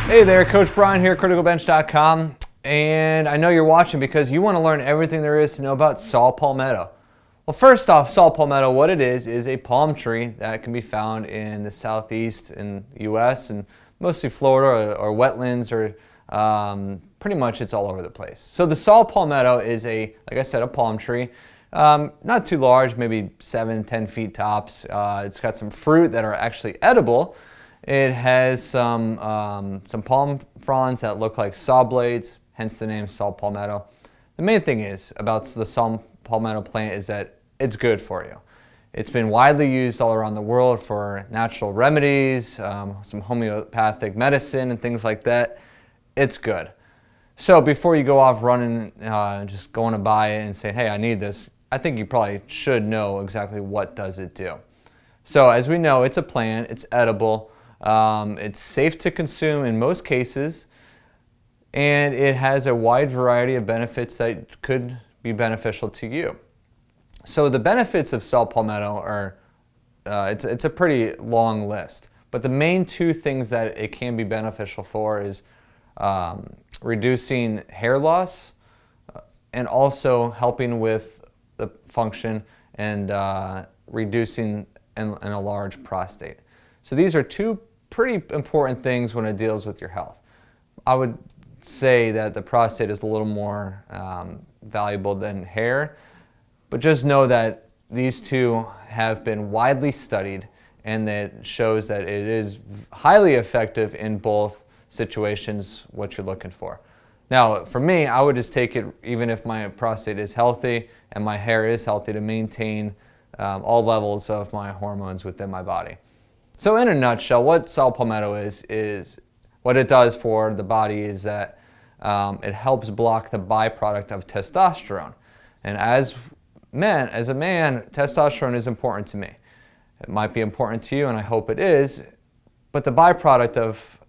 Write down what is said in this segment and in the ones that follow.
Hey there, Coach Brian here, criticalbench.com, and I know you're watching because you want to learn everything there is to know about saw palmetto. Well, first off, saw palmetto, what it is a palm tree that can be found in the southeast in the U.S. and mostly Florida or wetlands, or pretty much it's all over the place. So the saw palmetto is like I said, a palm tree. Not too large, maybe 7-10 feet tops. It's got some fruit that are actually edible. It has some palm fronds that look like saw blades, hence the name saw palmetto. The main thing is about the saw palmetto plant is that it's good for you. It's been widely used all around the world for natural remedies, some homeopathic medicine and things like that. It's good. So before you go off running, just going to buy it and say, hey, I need this, I think you probably should know exactly what does it do. So as we know, it's a plant, it's edible. It's safe to consume in most cases, and it has a wide variety of benefits that could be beneficial to you. So the benefits of saw palmetto are, it's a pretty long list, but the main two things that it can be beneficial for is reducing hair loss and also helping with the function and reducing an enlarged prostate. So these are two pretty important things when it deals with your health. I would say that the prostate is a little more valuable than hair, but just know that these two have been widely studied, and that shows that it is highly effective in both situations, what you're looking for. Now, for me, I would just take it even if my prostate is healthy and my hair is healthy, to maintain all levels of my hormones within my body. So in a nutshell, what saw palmetto is what it does for the body is that it helps block the byproduct of testosterone. And as a man, testosterone is important to me. It might be important to you, and I hope it is, but the byproduct of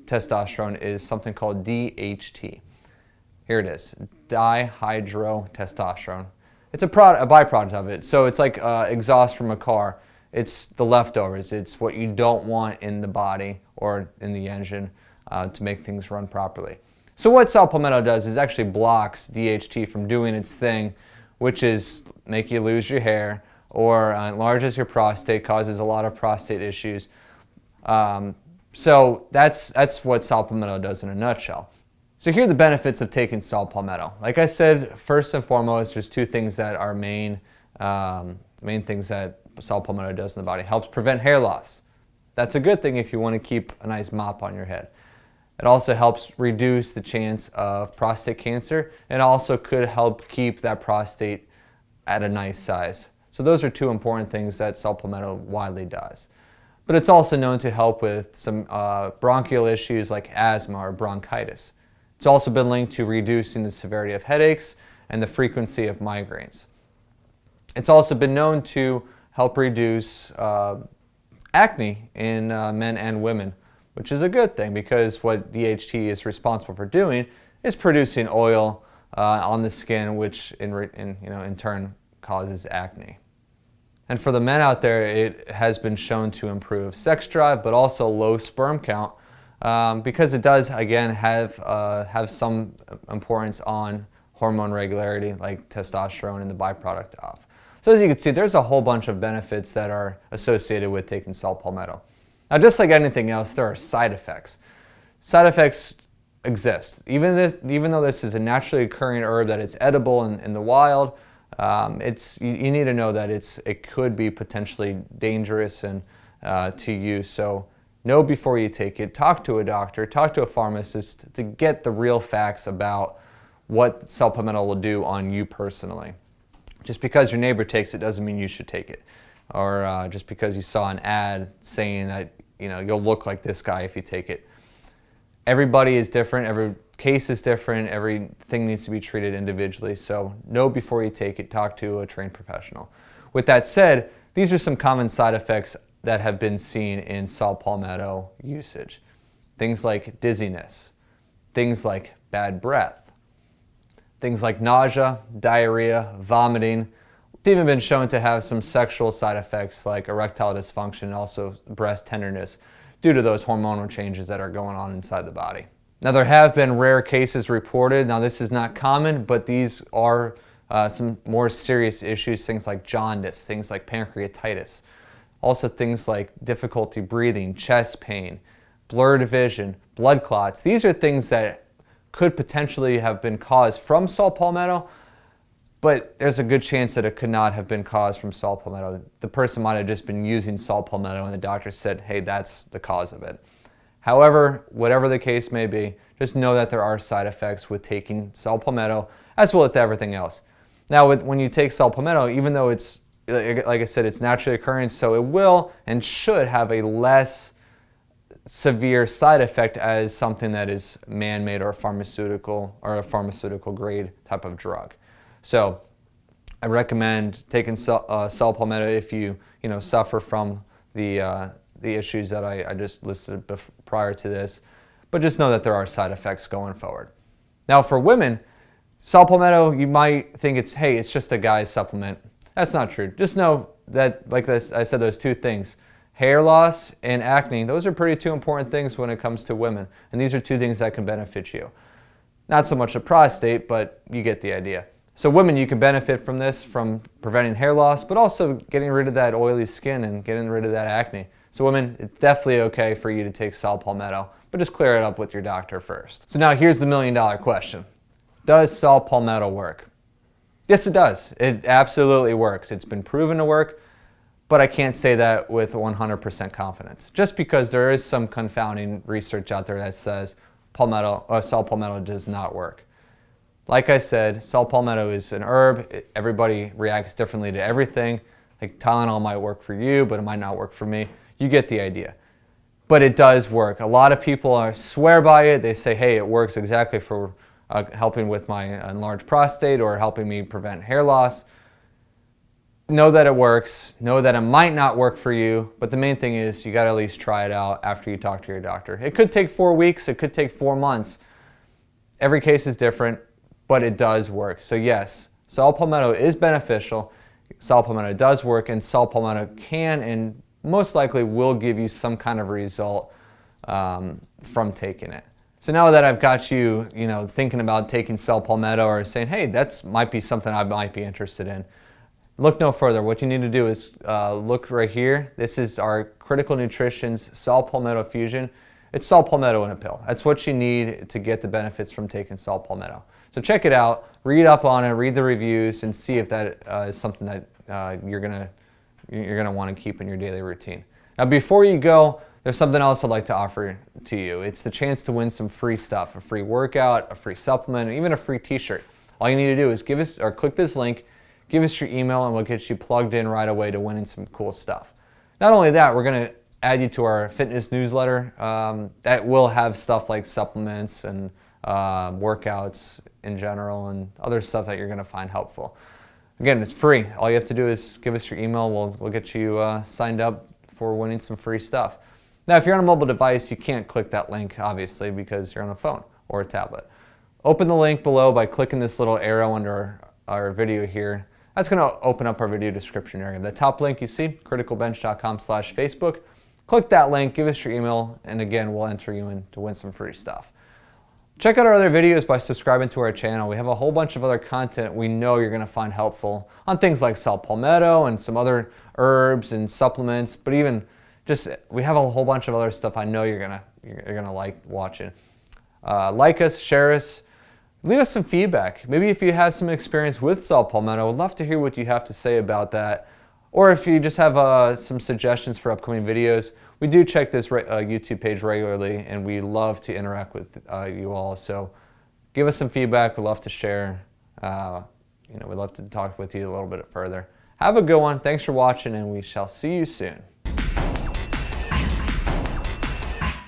testosterone is something called DHT. Here it is, dihydrotestosterone. It's a byproduct of it. So it's like exhaust from a car. It's the leftovers. It's what you don't want in the body or in the engine to make things run properly. So what saw palmetto does is actually blocks DHT from doing its thing, which is make you lose your hair or enlarges your prostate, causes a lot of prostate issues. So that's what saw palmetto does in a nutshell. So here are the benefits of taking saw palmetto. Like I said, first and foremost, there's two things that are main things that saw palmetto does in the body. Helps prevent hair loss. That's a good thing if you want to keep a nice mop on your head. It also helps reduce the chance of prostate cancer, and also could help keep that prostate at a nice size. So those are two important things that saw palmetto widely does. But it's also known to help with some bronchial issues like asthma or bronchitis. It's also been linked to reducing the severity of headaches and the frequency of migraines. It's also been known to help reduce acne in men and women, which is a good thing because what DHT is responsible for doing is producing oil on the skin, which in turn causes acne. And for the men out there, it has been shown to improve sex drive, but also low sperm count, because it does again have some importance on hormone regularity, like testosterone and the byproduct of. So as you can see, there's a whole bunch of benefits that are associated with taking saw palmetto. Now, just like anything else, there are side effects. Side effects exist. Even though this is a naturally occurring herb that is edible in the wild, you need to know that it could be potentially dangerous and to use. So know before you take it. Talk to a doctor, talk to a pharmacist to get the real facts about what saw palmetto will do on you personally. Just because your neighbor takes it doesn't mean you should take it. Or just because you saw an ad saying that you'll look like this guy if you take it. Everybody is different, every case is different, everything needs to be treated individually. So know before you take it, talk to a trained professional. With that said, these are some common side effects that have been seen in saw palmetto usage. Things like dizziness, things like bad breath, things like nausea, diarrhea, vomiting. It's even been shown to have some sexual side effects like erectile dysfunction and also breast tenderness due to those hormonal changes that are going on inside the body. Now, there have been rare cases reported. Now, this is not common, but these are some more serious issues, things like jaundice, things like pancreatitis, also things like difficulty breathing, chest pain, blurred vision, blood clots. These are things that could potentially have been caused from saw palmetto, but there's a good chance that it could not have been caused from saw palmetto. The person might have just been using saw palmetto and the doctor said, hey, that's the cause of it. However, whatever the case may be, just know that there are side effects with taking saw palmetto, as well as everything else. Now, when you take saw palmetto, even though it's, like I said, it's naturally occurring, so it will and should have a less severe side effect as something that is man-made or a pharmaceutical grade type of drug. So I recommend taking saw palmetto if you suffer from the issues that I just listed prior to this, but just know that there are side effects going forward. Now, for women, saw palmetto, you might think it's just a guy's supplement. That's not true. Just know that, like I said, those two things, hair loss and acne, those are pretty two important things when it comes to women, and these are two things that can benefit you. Not so much the prostate, but you get the idea. So women, you can benefit from this, from preventing hair loss, but also getting rid of that oily skin and getting rid of that acne. So women, it's definitely okay for you to take saw palmetto, but just clear it up with your doctor first. So now here's the million-dollar question. Does saw palmetto work? Yes, it does. It absolutely works. It's been proven to work, but I can't say that with 100% confidence, just because there is some confounding research out there that says saw palmetto does not work. Like I said, saw palmetto is an herb. Everybody reacts differently to everything. Like Tylenol might work for you, but it might not work for me. You get the idea. But it does work. A lot of people swear by it. They say, hey, it works exactly for helping with my enlarged prostate or helping me prevent hair loss. Know that it works. Know that it might not work for you, but the main thing is you got to at least try it out after you talk to your doctor. It could take 4 weeks. It could take 4 months. Every case is different, but it does work. So yes, saw palmetto is beneficial. Saw palmetto does work, and saw palmetto can and most likely will give you some kind of result from taking it. So now that I've got you, thinking about taking saw palmetto or saying, hey, that might be something I might be interested in, look no further. What you need to do is look right here. This is our Critical Nutrition's saw palmetto fusion. It's saw palmetto in a pill. That's what you need to get the benefits from taking saw palmetto. So check it out, read up on it, read the reviews, and see if that is something that you're gonna want to keep in your daily routine. Now, before you go, there's something else I'd like to offer to you. It's the chance to win some free stuff, a free workout, a free supplement, or even a free t-shirt. All you need to do is click this link, give us your email, and we'll get you plugged in right away to winning some cool stuff. Not only that, we're going to add you to our fitness newsletter that will have stuff like supplements and workouts in general and other stuff that you're going to find helpful. Again, it's free. All you have to do is give us your email. We'll get you signed up for winning some free stuff. Now, if you're on a mobile device, you can't click that link, obviously, because you're on a phone or a tablet. Open the link below by clicking this little arrow under our video here. That's going to open up our video description area. The top link you see, criticalbench.com/Facebook. Click that link, give us your email, and again, we'll enter you in to win some free stuff. Check out our other videos by subscribing to our channel. We have a whole bunch of other content we know you're going to find helpful on things like saw palmetto and some other herbs and supplements, but even just we have a whole bunch of other stuff I know you're gonna like watching. Like us, share us, leave us some feedback. Maybe if you have some experience with saw palmetto, I'd love to hear what you have to say about that. Or if you just have some suggestions for upcoming videos, we do check this YouTube page regularly, and we love to interact with you all. So give us some feedback. We'd love to share. We'd love to talk with you a little bit further. Have a good one. Thanks for watching, and we shall see you soon.